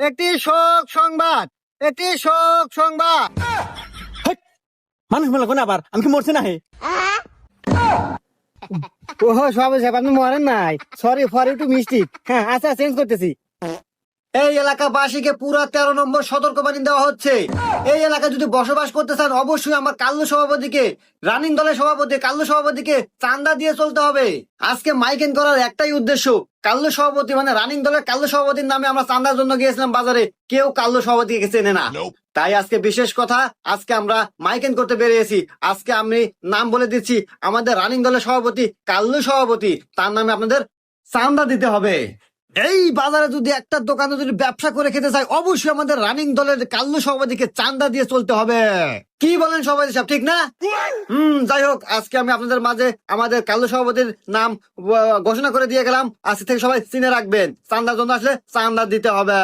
একটি শোক সংবাদ, একটি শোক সংবাদ। মানুষ মেলা কোন আবার আমি কি মরছি না হে? ওহো সভাপতি সাহেব, আপনি মরেন নাই। Sorry for you to mistake. হ্যাঁ আচ্ছা, চেঞ্জ করতেছি। এই এলাকাবাসীকে পুরা 13 নম্বর সতর্কবাণী দেওয়া হচ্ছে। এই এলাকায় যদি বসবাস করতে চান, অবশ্যই আমার কাল্লু সভাপতিকে, রানিং দলের সভাপতি কাল্লু সভাপতিকে চাঁদা দিয়ে চলতে হবে। আজকে মাইকিং করার একটাই উদ্দেশ্য, কাল্লু সভাপতি মানে রানিং দলের কাল্লু সভাপতির নামে আমরা চাঁদার জন্য গিয়েছিলাম বাজারে, কেউ কাল্লু সভাপতিকে চেনে না। তাই আজকে বিশেষ কথা, আজকে আমরা মাইকিং করতে বেরিয়েছি। আজকে আমি নাম বলে দিচ্ছি, আমাদের রানিং দলের সভাপতি কাল্লু সভাপতি, তার নামে আপনাদের চাঁদা দিতে হবে। এই বাজারে যদি একটা দোকানে যদি ব্যবসা করে খেতে চাই, অবশ্যই আমাদের রানিং দলের কাল্লু সভাপতিকে চাঁদা দিয়ে চলতে হবে। কি বলেন সভাপতি সাহেব, ঠিক না? যাই হোক, আজকে আমি আপনাদের মাঝে আমাদের কাল্লু সভাপতির নাম ঘোষণা করে দিয়ে গেলাম। আজকে থেকে সবাই চিনে রাখবেন, চাঁদার জন্য আসলে চাঁদা দিতে হবে।